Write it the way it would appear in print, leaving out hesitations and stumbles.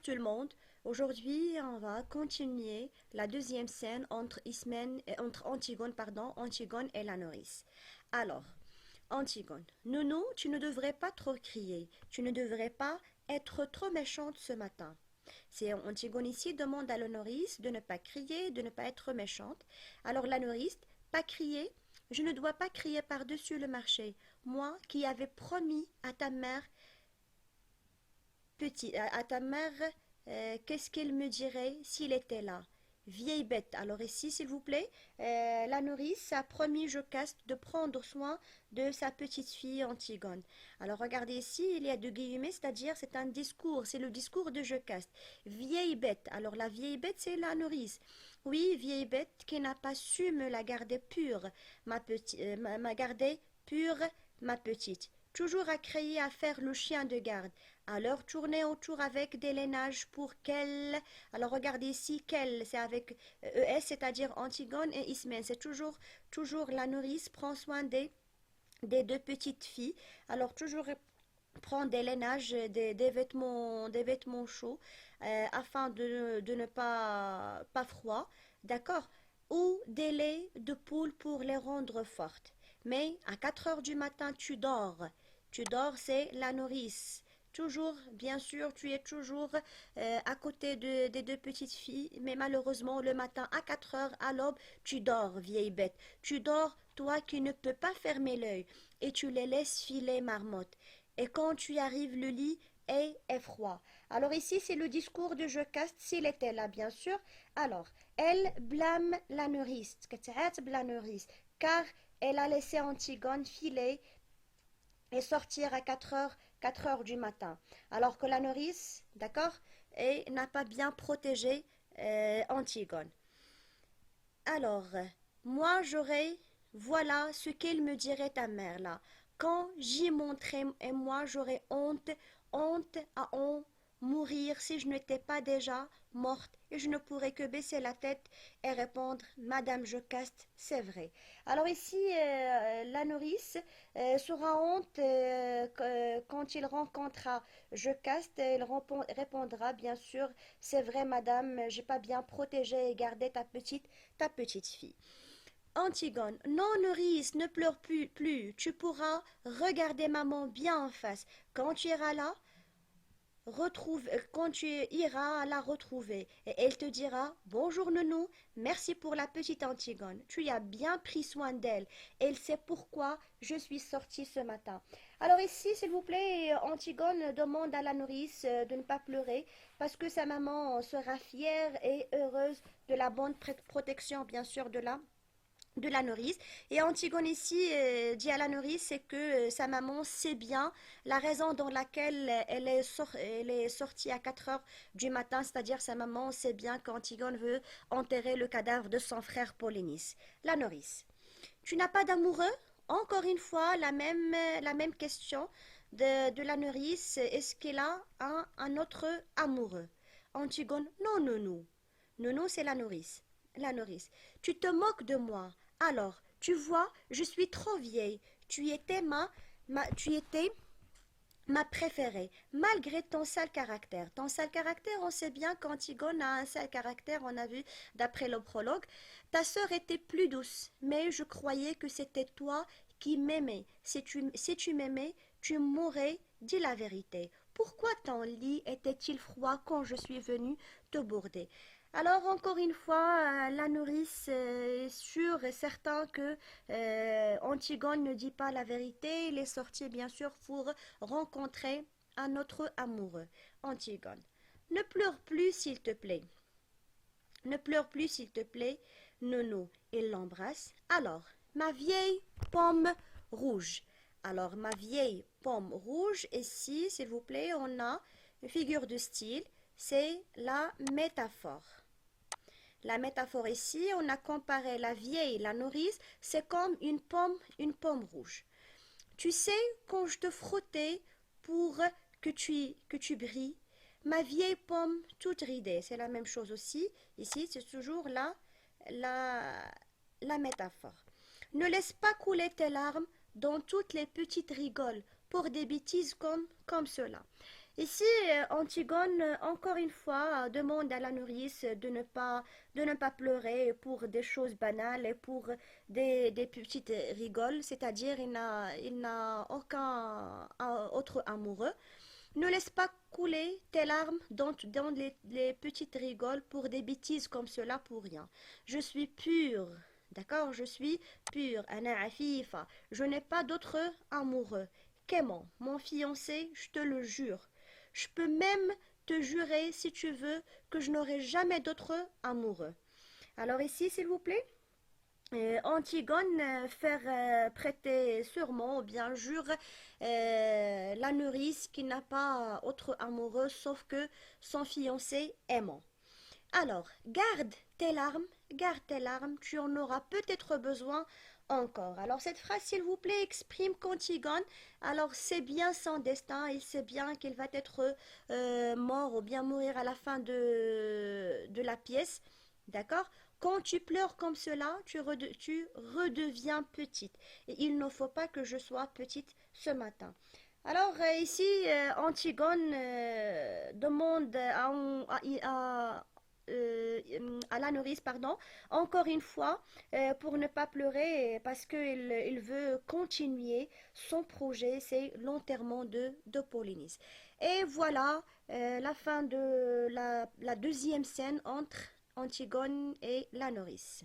Bonjour tout le monde. Aujourd'hui, on va continuer la deuxième scène entre Antigone et la nourrice. Alors, Antigone, Nounou, tu ne devrais pas trop crier. Tu ne devrais pas être trop méchante ce matin. C'est Antigone ici demande à la nourrice de ne pas crier, de ne pas être méchante. Alors la nourrice, pas crier. Je ne dois pas crier par-dessus le marché. Moi qui avais promis à ta mère à ta mère, qu'est-ce qu'elle me dirait s'il était là? Vieille bête. Alors ici, s'il vous plaît, la nourrice a promis Jocaste de prendre soin de sa petite fille Antigone. Alors regardez ici, il y a deux guillemets, c'est-à-dire c'est un discours, c'est le discours de Jocaste. Vieille bête. Alors la vieille bête, c'est la nourrice. Oui, vieille bête qui n'a pas su me la garder pure, m'a gardée pure, ma petite. Toujours à crier à faire le chien de garde. Alors tournez autour avec des lainages pour qu'elle. Alors regardez ici, qu'elle, c'est avec ES, c'est-à-dire Antigone et Ismène. C'est toujours la nourrice prend soin des deux petites filles. Alors toujours prendre des lainages, des vêtements chauds afin de ne pas froid, d'accord? Ou des laits de poule pour les rendre fortes. Mais à 4 heures du matin, tu dors. Tu dors, c'est la nourrice. Toujours, bien sûr, tu es toujours à côté des deux petites filles, mais malheureusement, le matin à 4 heures, à l'aube, tu dors, vieille bête. Tu dors, toi qui ne peux pas fermer l'œil, et tu les laisses filer, marmotte. Et quand tu arrives, le lit est froid. Alors ici, c'est le discours de Jocaste, s'il était là, bien sûr. Alors, elle blâme la nourrice, car elle a laissé Antigone filer et sortir à 4 heures du matin. Alors que la nourrice, d'accord, et n'a pas bien protégé Antigone. Alors, moi j'aurais, voilà ce qu'elle me dirait ta mère là. Quand j'y monterai et moi j'aurais honte à en mourir si je n'étais pas déjà morte et je ne pourrais que baisser la tête et répondre Madame Jocaste, c'est vrai. Alors ici, la nourrice sera honte quand il rencontrera Jocaste, elle répondra bien sûr, c'est vrai Madame, j'ai pas bien protégé et gardé ta petite fille. Antigone, non, nourrice, ne pleure plus. Tu pourras regarder maman bien en face. Quand tu iras là, quand tu iras la retrouver, et elle te dira bonjour nounou, merci pour la petite Antigone. Tu as bien pris soin d'elle. Elle sait pourquoi je suis sortie ce matin. Alors ici, s'il vous plaît, Antigone demande à la nourrice de ne pas pleurer parce que sa maman sera fière et heureuse de la bonne protection, bien sûr, de la nourrice. Et Antigone ici dit à la nourrice c'est que sa maman sait bien la raison dans laquelle elle est sortie à 4 heures du matin, c'est-à-dire sa maman sait bien qu'Antigone veut enterrer le cadavre de son frère Polynice. La nourrice. Tu n'as pas d'amoureux? Encore une fois, la même question de la nourrice. Est-ce qu'elle a un autre amoureux? Antigone, non, nounou. Nounou, c'est la nourrice. La nourrice. Tu te moques de moi. Alors, tu vois, je suis trop vieille. Tu étais ma préférée, malgré ton sale caractère. Ton sale caractère, on sait bien qu'Antigone a un sale caractère, on a vu d'après le prologue. Ta sœur était plus douce, mais je croyais que c'était toi qui m'aimais. Si tu m'aimais, tu mourrais, dis la vérité. Pourquoi ton lit était-il froid quand je suis venue te bourder? Alors encore une fois, la nourrice est sûre et certain que Antigone ne dit pas la vérité. Il est sorti bien sûr pour rencontrer un autre amoureux. Antigone, ne pleure plus s'il te plaît. Ne pleure plus s'il te plaît. Nono, il l'embrasse. Alors, ma vieille pomme rouge. Alors, ma vieille pomme rouge, ici, s'il vous plaît, on a une figure de style. C'est la métaphore. La métaphore ici, on a comparé la vieille, la nourrice, c'est comme une pomme rouge. Tu sais, quand je te frottais pour que tu brilles, ma vieille pomme toute ridée, c'est la même chose aussi. Ici, c'est toujours la, la métaphore. Ne laisse pas couler tes larmes dans toutes les petites rigoles pour des bêtises comme cela. Ici, Antigone, encore une fois, demande à la nourrice de ne pas pleurer pour des choses banales et pour des petites rigoles, c'est-à-dire il n'a aucun autre amoureux. Ne laisse pas couler tes larmes dans les petites rigoles pour des bêtises comme cela pour rien. Je suis pure, d'accord? Je suis pure, Ana Afifa. Je n'ai pas d'autre amoureux. Qu'aimant, mon fiancé, je te le jure. Je peux même te jurer, si tu veux, que je n'aurai jamais d'autre amoureux. Alors ici, s'il vous plaît. Antigone faire prêter serment ou bien jure la nourrice qui n'a pas autre amoureux sauf que son fiancé aimant. Alors, garde tes larmes, tu en auras peut-être besoin encore. Alors, cette phrase, s'il vous plaît, exprime qu'Antigone, alors c'est bien son destin, il sait bien qu'il va être mort ou bien mourir à la fin de la pièce, d'accord? Quand tu pleures comme cela, tu redeviens petite. Et il ne faut pas que je sois petite ce matin. Alors ici, Antigone demande à la nourrice, pardon, encore une fois, pour ne pas pleurer, parce qu'il veut continuer son projet, c'est l'enterrement de Polynice. Et voilà la fin de la deuxième scène entre Antigone et la nourrice.